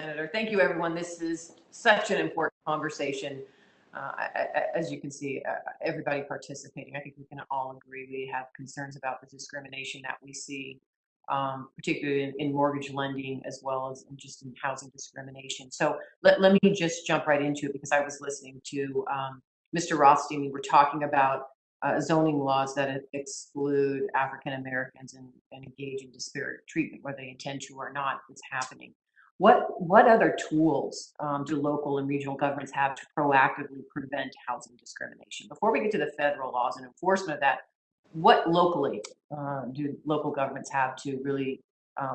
Senator. Thank you, everyone. This is such an important conversation. As you can see, everybody participating, I think we can all agree we have concerns about the discrimination that we see, particularly in mortgage lending as well as just in housing discrimination. So let me just jump right into it, because I was listening to Mr. Rothstein. We were talking about zoning laws that exclude African Americans and engage in disparate treatment, whether they intend to or not. It's happening. What other tools do local and regional governments have to proactively prevent housing discrimination? Before we get to the federal laws and enforcement of that, what locally do local governments have to really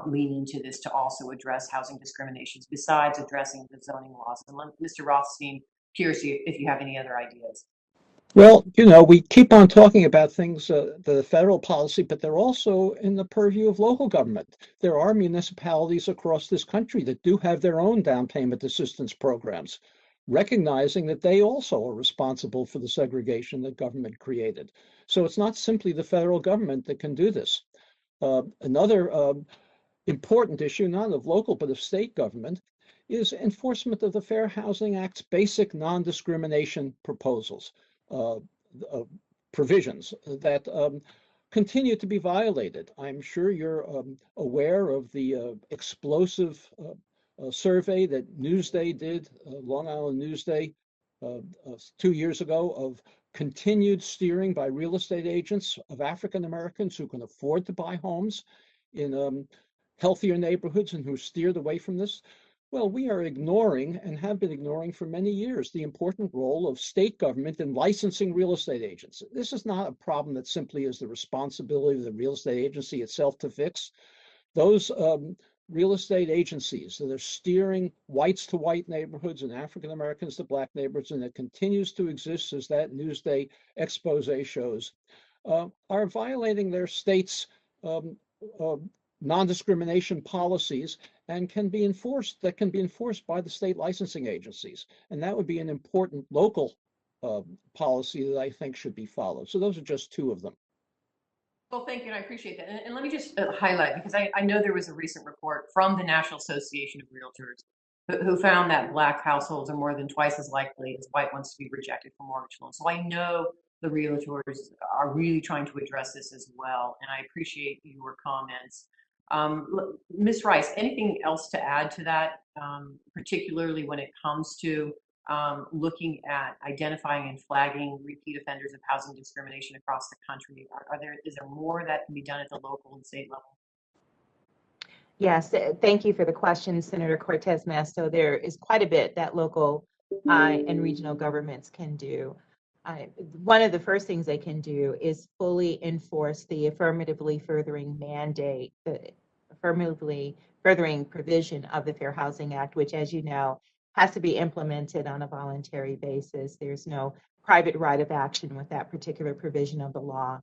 lean into this to also address housing discriminations besides addressing the zoning laws? And Mr. Rothstein, curious if you have any other ideas. Well, we keep on talking about things, the federal policy, but they're also in the purview of local government. There are municipalities across this country that do have their own down payment assistance programs, recognizing that they also are responsible for the segregation that government created. So it's not simply the federal government that can do this. Another important issue, not of local, but of state government, is enforcement of the Fair Housing Act's basic non-discrimination provisions that continue to be violated. I'm sure you're aware of the explosive survey that Newsday did, Long Island Newsday, 2 years ago, of continued steering by real estate agents of African Americans who can afford to buy homes in healthier neighborhoods and who steered away from this. Well, we are ignoring and have been ignoring for many years the important role of state government in licensing real estate agents. This is not a problem that simply is the responsibility of the real estate agency itself to fix. Those real estate agencies that are steering whites to white neighborhoods and African Americans to black neighborhoods, and it continues to exist as that Newsday expose shows, are violating their state's non-discrimination policies and can be enforced by the state licensing agencies. And that would be an important local policy that I think should be followed. So those are just two of them. Well, thank you, and I appreciate that. And let me just highlight, because I know there was a recent report from the National Association of Realtors who found that black households are more than twice as likely as white ones to be rejected for mortgage loans. So I know the realtors are really trying to address this as well, and I appreciate your comments. Ms. Rice, anything else to add to that, particularly when it comes to looking at identifying and flagging repeat offenders of housing discrimination across the country? Is there more that can be done at the local and state level? Yes, thank you for the question, Senator Cortez Masto. There is quite a bit that local and regional governments can do. One of the first things they can do is fully enforce the affirmatively furthering mandate, the affirmatively furthering provision of the Fair Housing Act, which, as you know, has to be implemented on a voluntary basis. There's no private right of action with that particular provision of the law.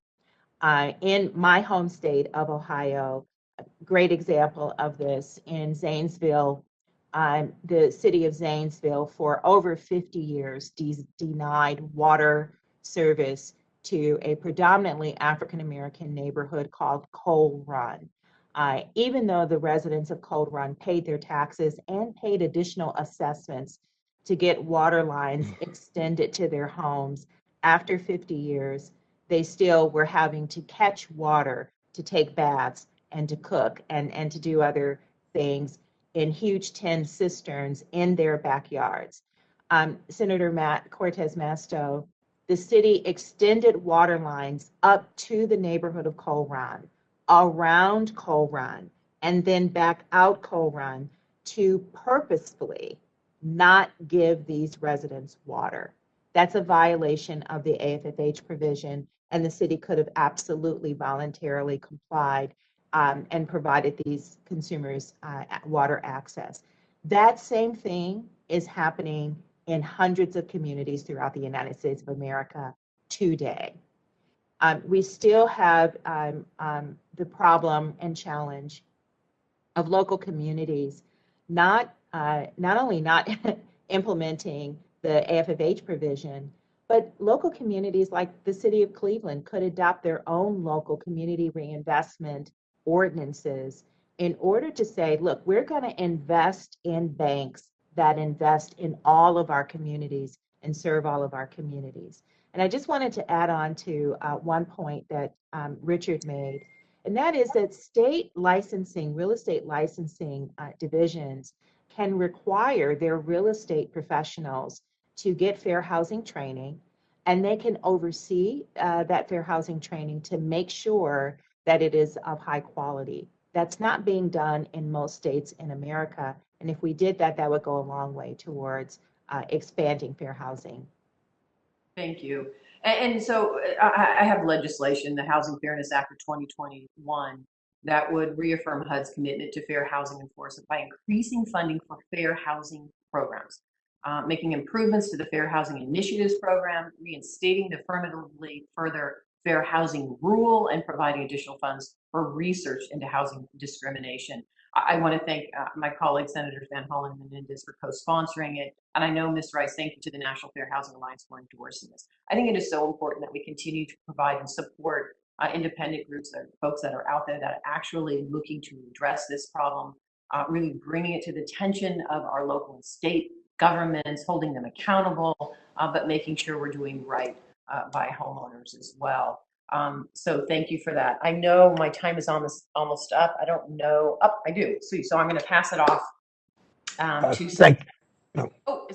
In my home state of Ohio, a great example of this in Zanesville, the city of Zanesville for over 50 years denied water service to a predominantly African American neighborhood called Coal Run. Even though the residents of Coal Run paid their taxes and paid additional assessments to get water lines extended to their homes, after 50 years, they still were having to catch water to take baths and to cook and to do other things in huge tin cisterns in their backyards. Senator Cortez Masto, the city extended water lines up to the neighborhood of Coal Run, around Coal Run, and then back out Coal Run to purposefully not give these residents water. That's a violation of the AFFH provision, and the city could have absolutely voluntarily complied and provided these consumers water access. That same thing is happening in hundreds of communities throughout the United States of America today. We still have the problem and challenge of local communities not only not implementing the AFFH provision, but local communities like the city of Cleveland could adopt their own local community reinvestment ordinances in order to say, look, we're going to invest in banks that invest in all of our communities and serve all of our communities. And I just wanted to add on to one point that Richard made, and that is that state licensing, real estate licensing divisions can require their real estate professionals to get fair housing training, and they can oversee that fair housing training to make sure that it is of high quality. That's not being done in most states in America. And if we did that, that would go a long way towards expanding fair housing. Thank you. And so I have legislation, the Housing Fairness Act of 2021, that would reaffirm HUD's commitment to fair housing enforcement by increasing funding for fair housing programs, making improvements to the Fair Housing Initiatives program, reinstating the affirmatively further fair housing rule, and providing additional funds for research into housing discrimination. I want to thank my colleague, Senators Van Hollen and Menendez, for co-sponsoring it. And I know, Ms. Rice, thank you to the National Fair Housing Alliance for endorsing this. I think it is so important that we continue to provide and support independent groups, folks that are out there that are actually looking to address this problem, really bringing it to the attention of our local and state governments, holding them accountable, but making sure we're doing right by homeowners as well. So thank you for that. I know my time is almost up. I don't know. I do. So I'm going to pass it off to. Thank. Oh,